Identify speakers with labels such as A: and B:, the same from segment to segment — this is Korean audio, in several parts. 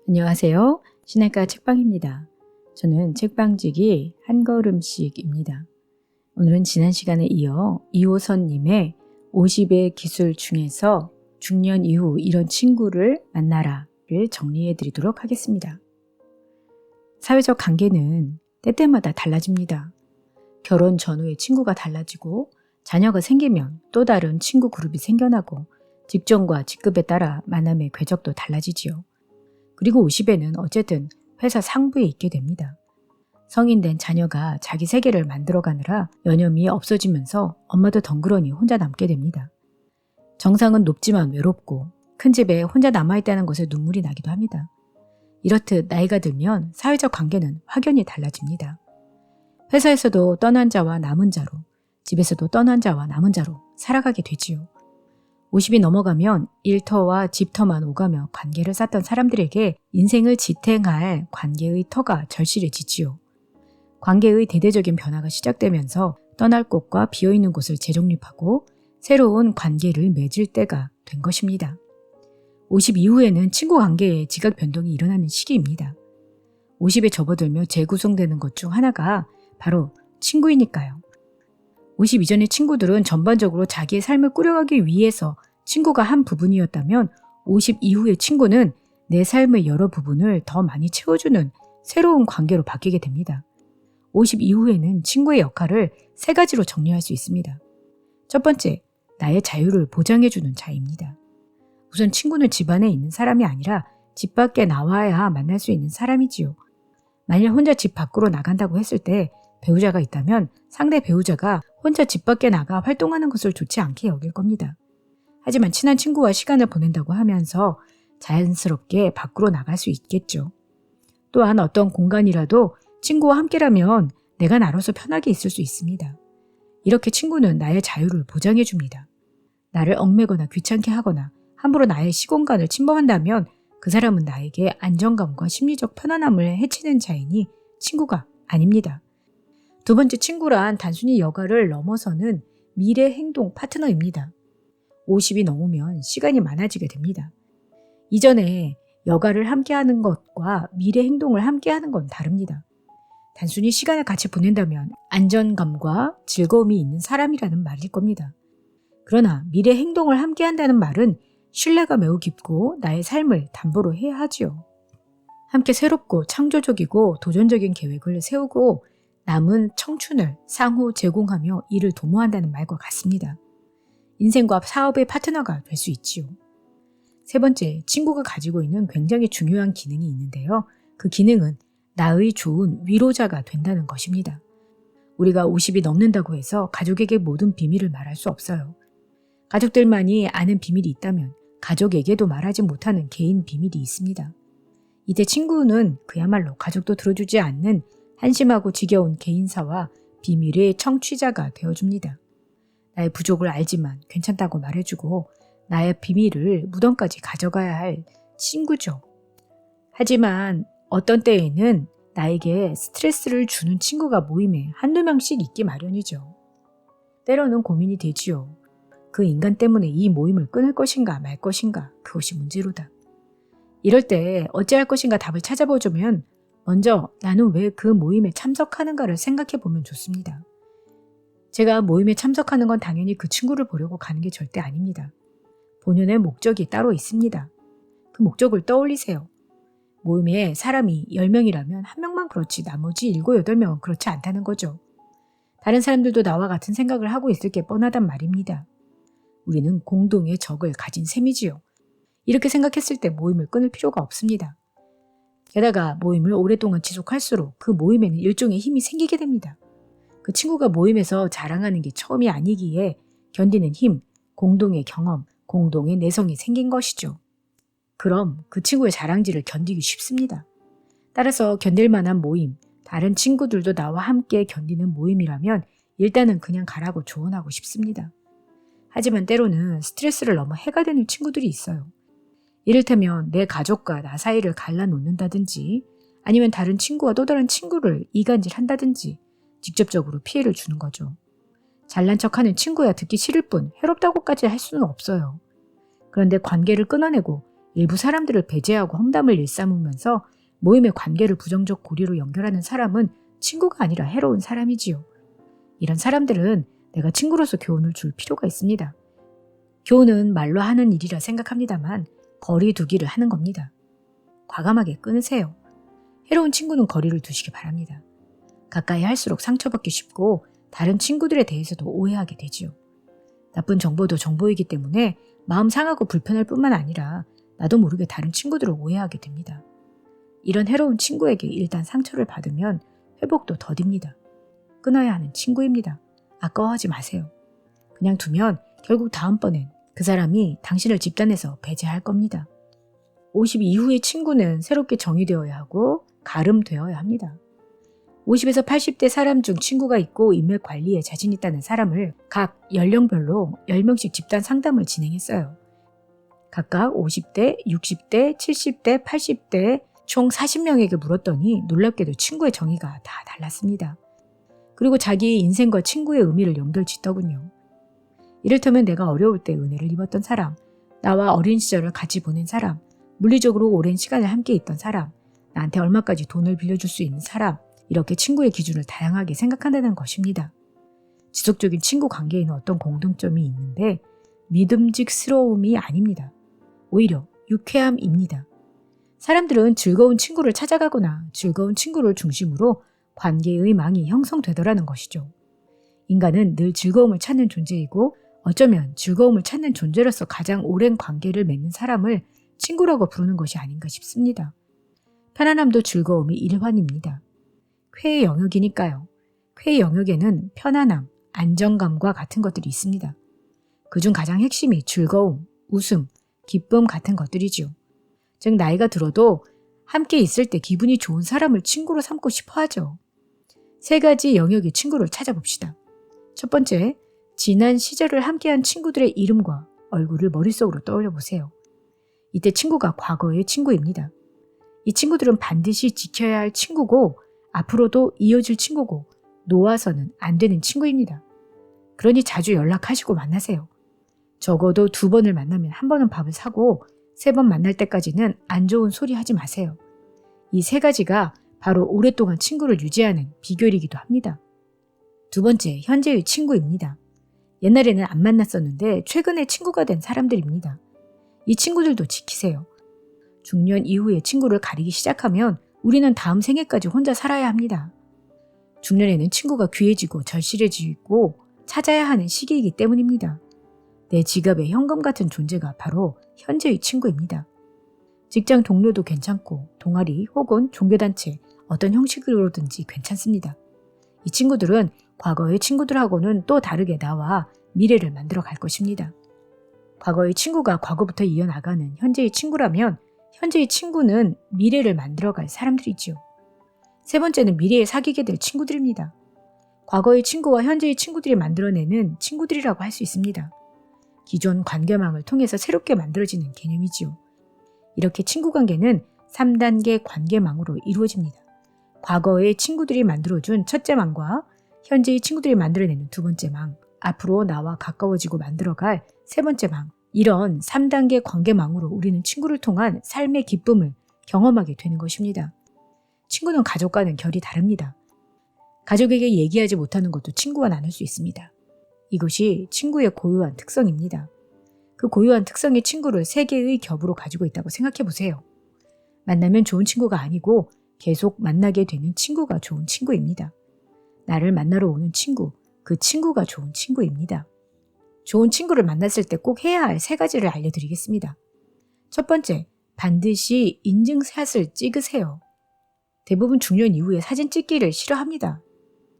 A: 안녕하세요. 신학과 책방입니다. 저는 책방지기 한 걸음씩입니다. 오늘은 지난 시간에 이어 이호선님의 50의 기술 중에서 중년 이후 이런 친구를 만나라를 정리해 드리도록 하겠습니다. 사회적 관계는 때때마다 달라집니다. 결혼 전후의 친구가 달라지고 자녀가 생기면 또 다른 친구 그룹이 생겨나고 직종과 직급에 따라 만남의 궤적도 달라지지요. 그리고 50에는 어쨌든 회사 상부에 있게 됩니다. 성인 된 자녀가 자기 세계를 만들어가느라 여념이 없어지면서 엄마도 덩그러니 혼자 남게 됩니다. 정상은 높지만 외롭고 큰 집에 혼자 남아있다는 것에 눈물이 나기도 합니다. 이렇듯 나이가 들면 사회적 관계는 확연히 달라집니다. 회사에서도 떠난 자와 남은 자로, 집에서도 떠난 자와 남은 자로 살아가게 되지요. 50이 넘어가면 일터와 집터만 오가며 관계를 쌓던 사람들에게 인생을 지탱할 관계의 터가 절실해지지요. 관계의 대대적인 변화가 시작되면서 떠날 곳과 비어있는 곳을 재정립하고 새로운 관계를 맺을 때가 된 것입니다. 50 이후에는 친구 관계에 지각 변동이 일어나는 시기입니다. 50에 접어들며 재구성되는 것 중 하나가 바로 친구이니까요. 50 이전의 친구들은 전반적으로 자기의 삶을 꾸려가기 위해서 친구가 한 부분이었다면 50 이후의 친구는 내 삶의 여러 부분을 더 많이 채워주는 새로운 관계로 바뀌게 됩니다. 50 이후에는 친구의 역할을 세 가지로 정리할 수 있습니다. 첫 번째, 나의 자유를 보장해주는 자입니다. 우선 친구는 집 안에 있는 사람이 아니라 집 밖에 나와야 만날 수 있는 사람이지요. 만일 혼자 집 밖으로 나간다고 했을 때 배우자가 있다면 상대 배우자가 혼자 집 밖에 나가 활동하는 것을 좋지 않게 여길 겁니다. 하지만 친한 친구와 시간을 보낸다고 하면서 자연스럽게 밖으로 나갈 수 있겠죠. 또한 어떤 공간이라도 친구와 함께라면 내가 나로서 편하게 있을 수 있습니다. 이렇게 친구는 나의 자유를 보장해 줍니다. 나를 얽매거나 귀찮게 하거나 함부로 나의 시공간을 침범한다면 그 사람은 나에게 안정감과 심리적 편안함을 해치는 자이니 친구가 아닙니다. 두 번째, 친구란 단순히 여가를 넘어서는 미래 행동 파트너입니다. 50이 넘으면 시간이 많아지게 됩니다. 이전에 여가를 함께하는 것과 미래 행동을 함께하는 건 다릅니다. 단순히 시간을 같이 보낸다면 안정감과 즐거움이 있는 사람이라는 말일 겁니다. 그러나 미래 행동을 함께한다는 말은 신뢰가 매우 깊고 나의 삶을 담보로 해야 하지요. 함께 새롭고 창조적이고 도전적인 계획을 세우고 남은 청춘을 상호 제공하며 이를 도모한다는 말과 같습니다. 인생과 사업의 파트너가 될 수 있지요. 세 번째, 친구가 가지고 있는 굉장히 중요한 기능이 있는데요. 그 기능은 나의 좋은 위로자가 된다는 것입니다. 우리가 50이 넘는다고 해서 가족에게 모든 비밀을 말할 수 없어요. 가족들만이 아는 비밀이 있다면 가족에게도 말하지 못하는 개인 비밀이 있습니다. 이때 친구는 그야말로 가족도 들어주지 않는 한심하고 지겨운 개인사와 비밀의 청취자가 되어줍니다. 나의 부족을 알지만 괜찮다고 말해주고 나의 비밀을 무덤까지 가져가야 할 친구죠. 하지만 어떤 때에는 나에게 스트레스를 주는 친구가 모임에 한두 명씩 있기 마련이죠. 때로는 고민이 되지요. 그 인간 때문에 이 모임을 끊을 것인가 말 것인가, 그것이 문제로다. 이럴 때 어찌할 것인가 답을 찾아보자면 먼저 나는 왜 그 모임에 참석하는가를 생각해 보면 좋습니다. 제가 모임에 참석하는 건 당연히 그 친구를 보려고 가는 게 절대 아닙니다. 본연의 목적이 따로 있습니다. 그 목적을 떠올리세요. 모임에 사람이 10명이라면 1명만 그렇지 나머지 7, 8명은 그렇지 않다는 거죠. 다른 사람들도 나와 같은 생각을 하고 있을 게 뻔하단 말입니다. 우리는 공동의 적을 가진 셈이지요. 이렇게 생각했을 때 모임을 끊을 필요가 없습니다. 게다가 모임을 오랫동안 지속할수록 그 모임에는 일종의 힘이 생기게 됩니다. 그 친구가 모임에서 자랑하는 게 처음이 아니기에 견디는 힘, 공동의 경험, 공동의 내성이 생긴 것이죠. 그럼 그 친구의 자랑질을 견디기 쉽습니다. 따라서 견딜 만한 모임, 다른 친구들도 나와 함께 견디는 모임이라면 일단은 그냥 가라고 조언하고 싶습니다. 하지만 때로는 스트레스를 너무 해가 되는 친구들이 있어요. 이를테면 내 가족과 나 사이를 갈라놓는다든지 아니면 다른 친구와 또 다른 친구를 이간질한다든지 직접적으로 피해를 주는 거죠. 잘난 척하는 친구야 듣기 싫을 뿐 해롭다고까지 할 수는 없어요. 그런데 관계를 끊어내고 일부 사람들을 배제하고 험담을 일삼으면서 모임의 관계를 부정적 고리로 연결하는 사람은 친구가 아니라 해로운 사람이지요. 이런 사람들은 내가 친구로서 교훈을 줄 필요가 있습니다. 교훈은 말로 하는 일이라 생각합니다만 거리 두기를 하는 겁니다. 과감하게 끊으세요. 해로운 친구는 거리를 두시기 바랍니다. 가까이 할수록 상처받기 쉽고 다른 친구들에 대해서도 오해하게 되지요. 나쁜 정보도 정보이기 때문에 마음 상하고 불편할 뿐만 아니라 나도 모르게 다른 친구들을 오해하게 됩니다. 이런 해로운 친구에게 일단 상처를 받으면 회복도 더딥니다. 끊어야 하는 친구입니다. 아까워하지 마세요. 그냥 두면 결국 다음번엔 그 사람이 당신을 집단에서 배제할 겁니다. 50 이후의 친구는 새롭게 정의되어야 하고 가름되어야 합니다. 50에서 80대 사람 중 친구가 있고 인맥 관리에 자신 있다는 사람을 각 연령별로 10명씩 집단 상담을 진행했어요. 각각 50대, 60대, 70대, 80대 총 40명에게 물었더니 놀랍게도 친구의 정의가 다 달랐습니다. 그리고 자기의 인생과 친구의 의미를 연결짓더군요. 이를테면 내가 어려울 때 은혜를 입었던 사람, 나와 어린 시절을 같이 보낸 사람, 물리적으로 오랜 시간을 함께 있던 사람, 나한테 얼마까지 돈을 빌려줄 수 있는 사람, 이렇게 친구의 기준을 다양하게 생각한다는 것입니다. 지속적인 친구 관계에는 어떤 공통점이 있는데 믿음직스러움이 아닙니다. 오히려 유쾌함입니다. 사람들은 즐거운 친구를 찾아가거나 즐거운 친구를 중심으로 관계의 망이 형성되더라는 것이죠. 인간은 늘 즐거움을 찾는 존재이고 어쩌면 즐거움을 찾는 존재로서 가장 오랜 관계를 맺는 사람을 친구라고 부르는 것이 아닌가 싶습니다. 편안함도 즐거움이 일환입니다. 쾌의 영역이니까요. 쾌의 영역에는 편안함, 안정감과 같은 것들이 있습니다. 그중 가장 핵심이 즐거움, 웃음, 기쁨 같은 것들이지요. 즉 나이가 들어도 함께 있을 때 기분이 좋은 사람을 친구로 삼고 싶어 하죠. 3가지 영역의 친구를 찾아봅시다. 첫 번째, 지난 시절을 함께한 친구들의 이름과 얼굴을 머릿속으로 떠올려 보세요. 이때 친구가 과거의 친구입니다. 이 친구들은 반드시 지켜야 할 친구고 앞으로도 이어질 친구고 놓아서는 안 되는 친구입니다. 그러니 자주 연락하시고 만나세요. 적어도 2번을 만나면 1번은 밥을 사고 3번 만날 때까지는 안 좋은 소리 하지 마세요. 이 3가지가 바로 오랫동안 친구를 유지하는 비결이기도 합니다. 2번째, 현재의 친구입니다. 옛날에는 안 만났었는데 최근에 친구가 된 사람들입니다. 이 친구들도 지키세요. 중년 이후에 친구를 가리기 시작하면 우리는 다음 생애까지 혼자 살아야 합니다. 중년에는 친구가 귀해지고 절실해지고 찾아야 하는 시기이기 때문입니다. 내 지갑에 현금 같은 존재가 바로 현재의 친구입니다. 직장 동료도 괜찮고 동아리 혹은 종교단체 어떤 형식으로든지 괜찮습니다. 이 친구들은 과거의 친구들하고는 또 다르게 나와 미래를 만들어 갈 것입니다. 과거의 친구가 과거부터 이어나가는 현재의 친구라면 현재의 친구는 미래를 만들어갈 사람들이지요. 3번째는 미래에 사귀게 될 친구들입니다. 과거의 친구와 현재의 친구들이 만들어내는 친구들이라고 할 수 있습니다. 기존 관계망을 통해서 새롭게 만들어지는 개념이지요. 이렇게 친구 관계는 3단계 관계망으로 이루어집니다. 과거의 친구들이 만들어준 첫째 망과 현재의 친구들이 만들어내는 2번째 망, 앞으로 나와 가까워지고 만들어갈 3번째 망, 이런 3단계 관계망으로 우리는 친구를 통한 삶의 기쁨을 경험하게 되는 것입니다. 친구는 가족과는 결이 다릅니다. 가족에게 얘기하지 못하는 것도 친구와 나눌 수 있습니다. 이것이 친구의 고유한 특성입니다. 그 고유한 특성의 친구를 3개의 겹으로 가지고 있다고 생각해 보세요. 만나면 좋은 친구가 아니고 계속 만나게 되는 친구가 좋은 친구입니다. 나를 만나러 오는 친구, 그 친구가 좋은 친구입니다. 좋은 친구를 만났을 때 꼭 해야 할 3가지를 알려드리겠습니다. 첫 번째, 반드시 인증샷을 찍으세요. 대부분 중년 이후에 사진 찍기를 싫어합니다.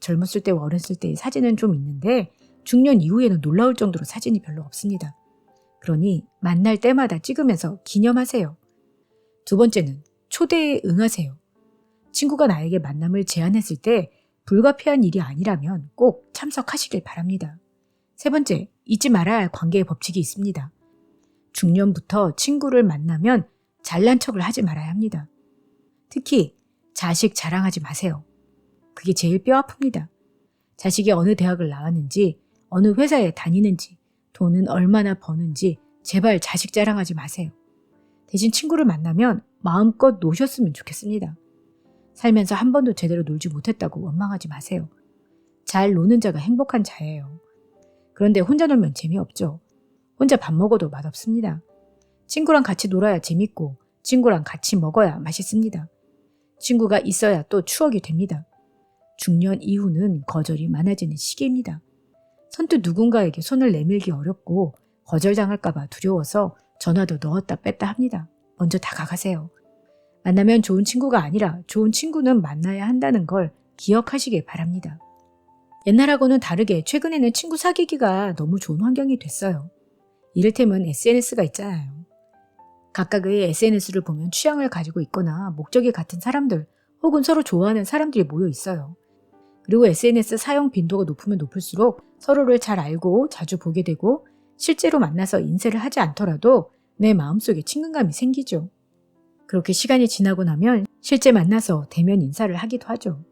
A: 젊었을 때와 어렸을 때의 사진은 좀 있는데 중년 이후에는 놀라울 정도로 사진이 별로 없습니다. 그러니 만날 때마다 찍으면서 기념하세요. 2번째는 초대에 응하세요. 친구가 나에게 만남을 제안했을 때 불가피한 일이 아니라면 꼭 참석하시길 바랍니다. 3번째, 잊지 말아야 할 관계의 법칙이 있습니다. 중년부터 친구를 만나면 잘난 척을 하지 말아야 합니다. 특히 자식 자랑하지 마세요. 그게 제일 뼈 아픕니다. 자식이 어느 대학을 나왔는지, 어느 회사에 다니는지, 돈은 얼마나 버는지 제발 자식 자랑하지 마세요. 대신 친구를 만나면 마음껏 노셨으면 좋겠습니다. 살면서 한 번도 제대로 놀지 못했다고 원망하지 마세요. 잘 노는 자가 행복한 자예요. 그런데 혼자 놀면 재미없죠. 혼자 밥 먹어도 맛없습니다. 친구랑 같이 놀아야 재밌고 친구랑 같이 먹어야 맛있습니다. 친구가 있어야 또 추억이 됩니다. 중년 이후는 거절이 많아지는 시기입니다. 선뜻 누군가에게 손을 내밀기 어렵고 거절당할까봐 두려워서 전화도 넣었다 뺐다 합니다. 먼저 다가가세요. 만나면 좋은 친구가 아니라 좋은 친구는 만나야 한다는 걸 기억하시길 바랍니다. 옛날하고는 다르게 최근에는 친구 사귀기가 너무 좋은 환경이 됐어요. 이를테면 SNS가 있잖아요. 각각의 SNS를 보면 취향을 가지고 있거나 목적이 같은 사람들 혹은 서로 좋아하는 사람들이 모여 있어요. 그리고 SNS 사용 빈도가 높으면 높을수록 서로를 잘 알고 자주 보게 되고 실제로 만나서 인사를 하지 않더라도 내 마음속에 친근감이 생기죠. 그렇게 시간이 지나고 나면 실제 만나서 대면 인사를 하기도 하죠.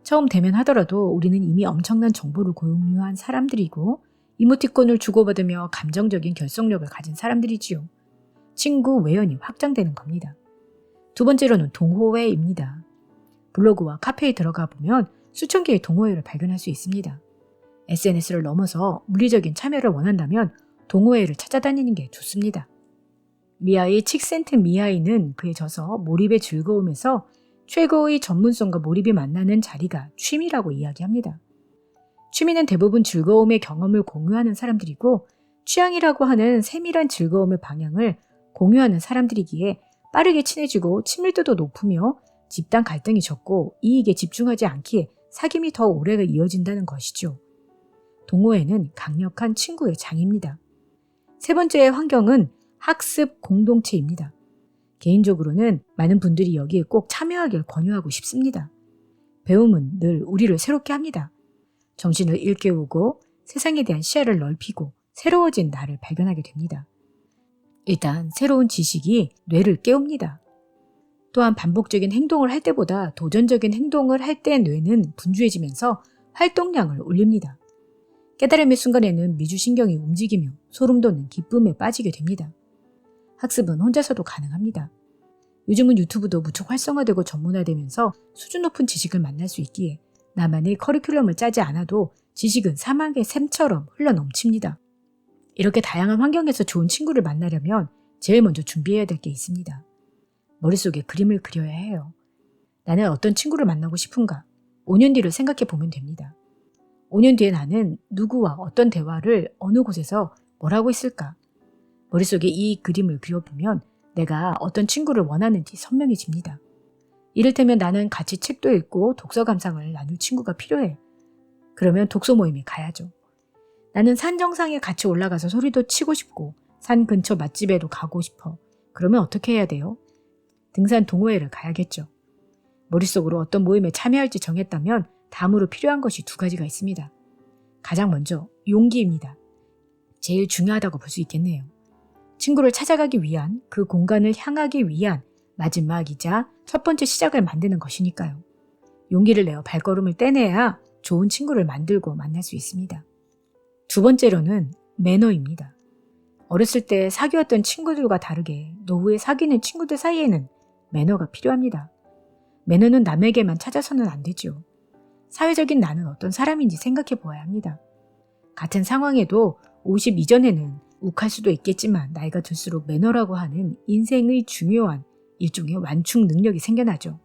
A: 처음 대면하더라도 우리는 이미 엄청난 정보를 공유한 사람들이고 이모티콘을 주고받으며 감정적인 결속력을 가진 사람들이지요. 친구 외연이 확장되는 겁니다. 두 번째로는 동호회입니다. 블로그와 카페에 들어가 보면 수천 개의 동호회를 발견할 수 있습니다. SNS를 넘어서 물리적인 참여를 원한다면 동호회를 찾아다니는 게 좋습니다. 미아이 칙센트 미아이는 그에 져서 몰입의 즐거움에서 최고의 전문성과 몰입이 만나는 자리가 취미라고 이야기합니다. 취미는 대부분 즐거움의 경험을 공유하는 사람들이고 취향이라고 하는 세밀한 즐거움의 방향을 공유하는 사람들이기에 빠르게 친해지고 친밀도도 높으며 집단 갈등이 적고 이익에 집중하지 않기에 사귐이 더 오래 이어진다는 것이죠. 동호회는 강력한 친구의 장입니다. 세 번째의 환경은 학습 공동체입니다. 개인적으로는 많은 분들이 여기에 꼭 참여하길 권유하고 싶습니다. 배움은 늘 우리를 새롭게 합니다. 정신을 일깨우고 세상에 대한 시야를 넓히고 새로워진 나를 발견하게 됩니다. 일단 새로운 지식이 뇌를 깨웁니다. 또한 반복적인 행동을 할 때보다 도전적인 행동을 할 때 뇌는 분주해지면서 활동량을 올립니다. 깨달음의 순간에는 미주신경이 움직이며 소름 돋는 기쁨에 빠지게 됩니다. 학습은 혼자서도 가능합니다. 요즘은 유튜브도 무척 활성화되고 전문화되면서 수준 높은 지식을 만날 수 있기에 나만의 커리큘럼을 짜지 않아도 지식은 사막의 샘처럼 흘러넘칩니다. 이렇게 다양한 환경에서 좋은 친구를 만나려면 제일 먼저 준비해야 될 게 있습니다. 머릿속에 그림을 그려야 해요. 나는 어떤 친구를 만나고 싶은가? 5년 뒤를 생각해 보면 됩니다. 5년 뒤에 나는 누구와 어떤 대화를 어느 곳에서 뭘 하고 있을까? 머릿속에 이 그림을 그려보면 내가 어떤 친구를 원하는지 선명해집니다. 이를테면 나는 같이 책도 읽고 독서 감상을 나눌 친구가 필요해. 그러면 독서 모임에 가야죠. 나는 산 정상에 같이 올라가서 소리도 치고 싶고 산 근처 맛집에도 가고 싶어. 그러면 어떻게 해야 돼요? 등산 동호회를 가야겠죠. 머릿속으로 어떤 모임에 참여할지 정했다면 다음으로 필요한 것이 두 가지가 있습니다. 가장 먼저 용기입니다. 제일 중요하다고 볼 수 있겠네요. 친구를 찾아가기 위한 그 공간을 향하기 위한 마지막이자 첫 번째 시작을 만드는 것이니까요. 용기를 내어 발걸음을 떼내야 좋은 친구를 만들고 만날 수 있습니다. 두 번째로는 매너입니다. 어렸을 때 사귀었던 친구들과 다르게 노후에 사귀는 친구들 사이에는 매너가 필요합니다. 매너는 남에게만 찾아서는 안 되죠. 사회적인 나는 어떤 사람인지 생각해 보아야 합니다. 같은 상황에도 50 이전에는 욱할 수도 있겠지만 나이가 들수록 매너라고 하는 인생의 중요한 일종의 완충 능력이 생겨나죠.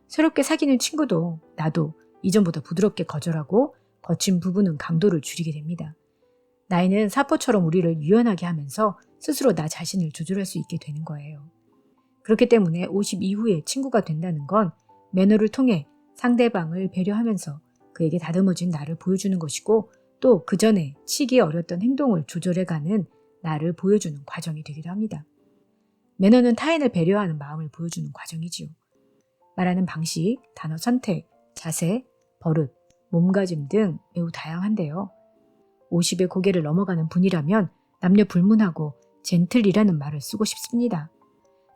A: 새롭게 사귀는 친구도 나도 이전보다 부드럽게 거절하고 거친 부분은 강도를 줄이게 됩니다. 나이는 사포처럼 우리를 유연하게 하면서 스스로 나 자신을 조절할 수 있게 되는 거예요. 그렇기 때문에 50 이후에 친구가 된다는 건 매너를 통해 상대방을 배려하면서 그에게 다듬어진 나를 보여주는 것이고 또 그 전에 치기 어렸던 행동을 조절해가는 나를 보여주는 과정이 되기도 합니다. 매너는 타인을 배려하는 마음을 보여주는 과정이지요. 말하는 방식, 단어 선택, 자세, 버릇, 몸가짐 등 매우 다양한데요. 50의 고개를 넘어가는 분이라면 남녀 불문하고 젠틀이라는 말을 쓰고 싶습니다.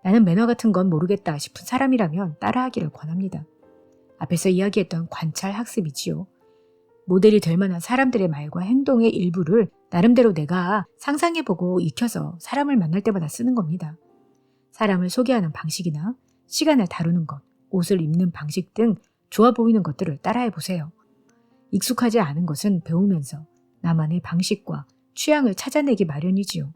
A: 나는 매너 같은 건 모르겠다 싶은 사람이라면 따라하기를 권합니다. 앞에서 이야기했던 관찰 학습이지요. 모델이 될 만한 사람들의 말과 행동의 일부를 나름대로 내가 상상해보고 익혀서 사람을 만날 때마다 쓰는 겁니다. 사람을 소개하는 방식이나 시간을 다루는 것, 옷을 입는 방식 등 좋아 보이는 것들을 따라해 보세요. 익숙하지 않은 것은 배우면서 나만의 방식과 취향을 찾아내기 마련이지요.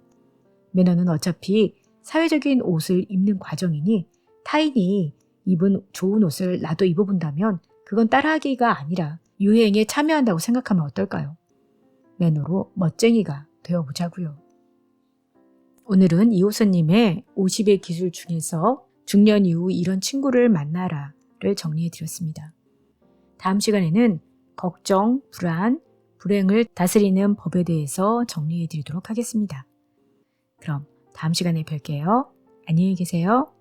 A: 매너는 어차피 사회적인 옷을 입는 과정이니 타인이 입은 좋은 옷을 나도 입어본다면 그건 따라하기가 아니라 유행에 참여한다고 생각하면 어떨까요? 매너로 멋쟁이가 되어보자고요. 오늘은 이호선님의 50의 기술 중에서 중년 이후 이런 친구를 만나라를 정리해드렸습니다. 다음 시간에는 걱정, 불안, 불행을 다스리는 법에 대해서 정리해드리도록 하겠습니다. 그럼 다음 시간에 뵐게요. 안녕히 계세요.